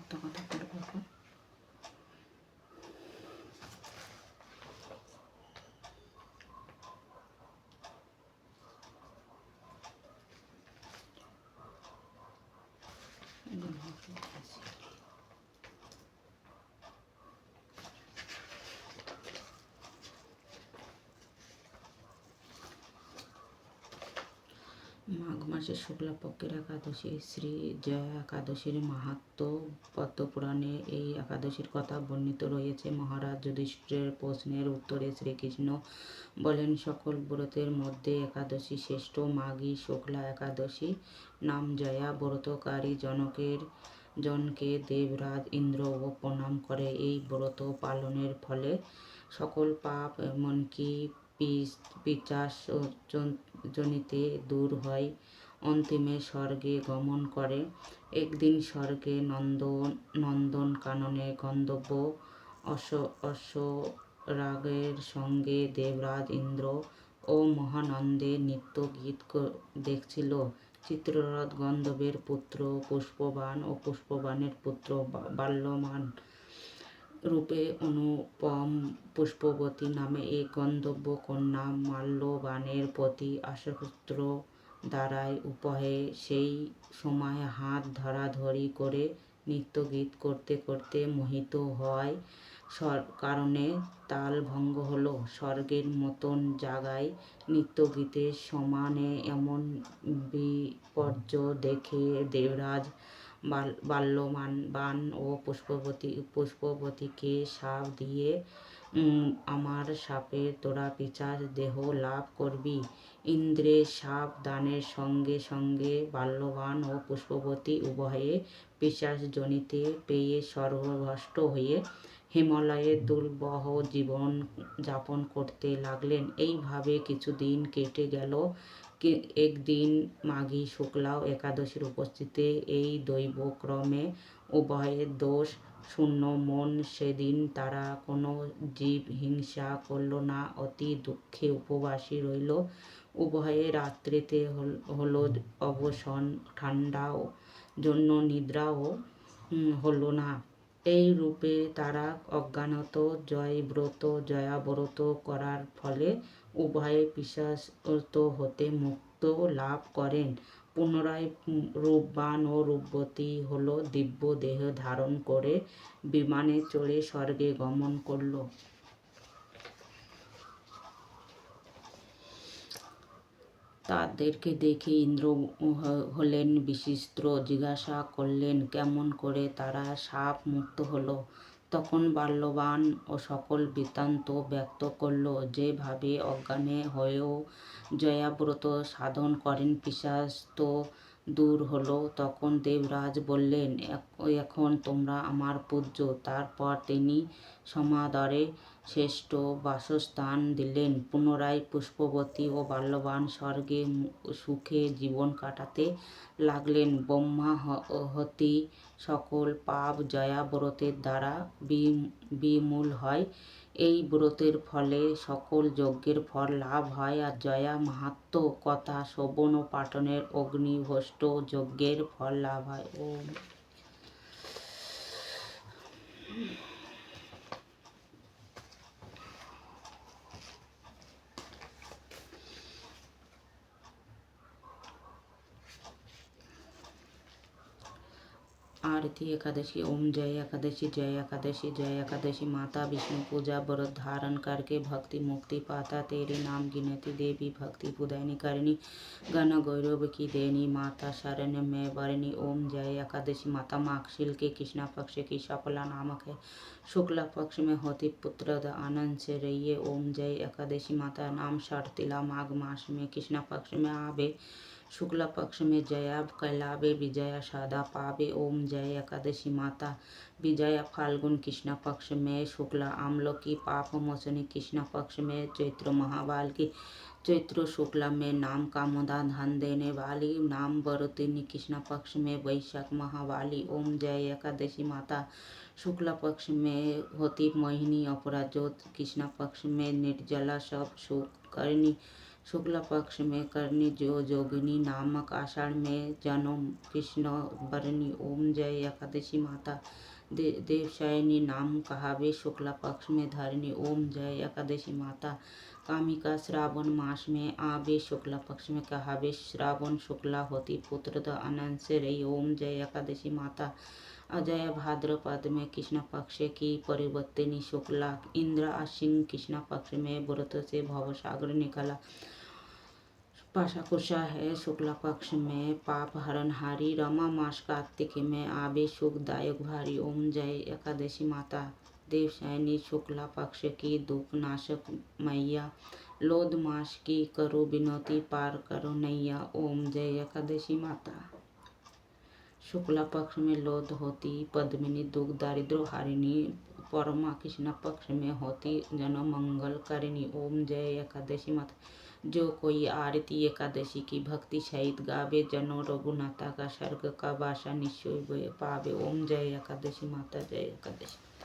একটা কথা বলবো এখন। মাঘ মাসের শুক্লাপক্ষের একাদশী শ্রী জয়া একাদশীর মাহাত্ম্য পদ্মপুরাণে এই একাদশীর কথা বর্ণিত রয়েছে। মহারাজ যুধিষ্ঠিরের প্রশ্নের উত্তরে শ্রীকৃষ্ণ বলেন, সকল ব্রতের মধ্যে একাদশী শ্রেষ্ঠ। মাঘী শুক্লা একাদশী নাম জয়া ব্রতকারী জনকে দেবরাজ ইন্দ্রও প্রণাম করে। এই ব্রত পালনের ফলে সকল পাপ এমনকি পিশাচ জনিতে দূর হয়। অন্তিমে স্বর্গে গমন করে। একদিন স্বর্গে নন্দনকাননে গন্ধর্ব অশ্বরাগের সঙ্গে দেবরাজ ইন্দ্র ও মহানন্দে নৃত্য গীত দেখছিল। চিত্ররথ গন্ধর্বের পুত্র পুষ্পবান ও পুষ্পবানের পুত্র বাল্যবান রূপে অনুপম পুষ্পবতী নামে এক গন্ধর্ব কন্যা মাল্যবানের প্রতি আসক্ত দাঁড়ায়। উভয়ে সেই সময় হাত ধরাধরি করে নৃত্যগীত করতে করতে মোহিত হওয়ায় কারণে তাল ভঙ্গ হল। স্বর্গের মতন জায়গায় নৃত্যগীতের সমানে এমন বিপর্যয় দেখে দেবরাজ বাল্যবান ও পুষ্পবতীকে শাপ দিয়ে, আমার শাপে তোরা পিশাচ দেহ লাভ করবি। ইন্দ্রের শাপ দানের সঙ্গে সঙ্গে বাল্যবান ও পুষ্পবতী উভয়ে পিশাচ জনিতে পেয়ে সর্বভ্রষ্ট হয়ে হিমালয়ে দুর্বহ জীবন যাপন করতে লাগলেন। এইভাবে কিছুদিন কেটে গেল। একদিন মাঘী শুক্লা একাদশীর উপস্থিতিতে এই দৈবক্রমে উভয়ের দোষ শূন্য মন। সেদিন তারা কোনো জীব হিংসা করল না, অতি দুঃখে উপবাসী রইল। উভয়ে রাত্রিতে হল অবসান, ঠান্ডার জন্য নিদ্রাও হল না। এই রূপে তারা অজ্ঞানত জয়াব্রত করার ফলে উভয়ে পিশাচ হতে মুক্তি লাভ করেন। পুনরায় রূপবান ও রূপবতী হল দিব্য দেহ ধারণ করে বিমানে চড়ে স্বর্গে গমন করল। তাদেরকে দেখে ইন্দ্র হলেন বিস্মিত, জিজ্ঞাসা করলেন কেমন করে তারা শাপ মুক্ত হল। তখন বাল্যবান ও সকল বৃত্তান্ত ব্যক্ত করল। যেভাবে অজ্ঞানে হয়েও জয়াব্রত সাধন করেন পিশাচ তো দূর হল। তখন দেবরাজ বললেন, এখন তোমরা আমার পূজ্য। তারপর তিনি সমাদরে শ্রেষ্ঠ বাসস্থান দিলেন। পুনরায় পুষ্পবতী ও বাল্যবান স্বর্গে সুখে জীবন কাটাতে লাগলেন। ব্রহ্মা হতি সকল পাপ জয়াব্রতের দ্বারা বিমূল হয়। এই ব্রতের ফলে সকল যজ্ঞের ফল লাভ হয়, আর জয়া মাহাত্ম্য কথা শ্রবণ ও পাঠনের অগ্নিহোষ্ট যজ্ঞের ফল লাভ হয়। ওম। आरती एकादशी। ओम जय एकादशी, जय एकादशी, जय एकादशी। माता विष्णु पूजा व्रत धारण करके भक्ति मुक्ति पाता। तेरे नाम गिनती देवी भक्ति पुदैनी करनी, गण गौरव की देनी, माता शरण्य में वरनी। ओम जय एकादशी। माता माघशील के कृष्णा पक्ष की सफला नामक है। शुक्ला पक्ष में होती पुत्र आनंद से रहिए। ओम जय एकादशी। माता नाम शर्तिला माघ मास में कृष्णा पक्ष में आवे। शुक्ला पक्ष में जया कहलावे, विजया सदा पावे। ओम जय एकादशी। माता विजया फाल्गुन कृष्ण पक्ष में शुक्ला आम्ल की, पाप मोचनी कृष्ण पक्ष में चैत्र महाबाल की, चैत्र शुक्ला में नाम कामोदा धन देने वाली, नाम वरुतिनी कृष्ण पक्ष में वैशाख महावाली। ओम जय एकादशी। माता शुक्ला पक्ष में होती मोहिनी अपराजोत, कृष्ण पक्ष में निर्जला सब सुख करनी, शुक्ल पक्ष में करनी जो जोगिनी नामक आषाढ़ में जन्म कृष्ण बरनी ओम जय एकादशी माता देवशायनी नाम कहावे शुक्ला पक्ष में धरनी ओम जय एकादशी माता कामिका श्रावण मास में आवे शुक्ला पक्ष में कहावे श्रावण शुक्ला होती पुत्र द अनंत से रही ओम जय एकादशी माता अजय भाद्रपद में कृष्ण पक्ष की परिवर्तनी शुक्ला इंद्र आश्विन कृष्ण पक्ष में व्रत से भवसागर निकला पाशा कुशा है शुक्ला पक्ष में पाप हरणहारी रमा मास कार्तिक में आवे सुखदायक भारी ओम जय एकादशी माता देवशयनी शुक्ला पक्ष की दुख नाशक मैया लोध मास की करो विनती पार करो नैया ओम जय एकादशी माता शुक्ला पक्ष में लोध होती पद्मिनी दुख दारिद्र हारिणी परमा कृष्ण पक्ष में होती जन मंगल करिणी ओम जय एकादशी माता जो कोई आरती एकादशी की भक्ति सहित गावे जनो रघुनाथा का स्वर्ग का वासा निश्चय पावे ओम जय एकादशी माता जय एकादशी।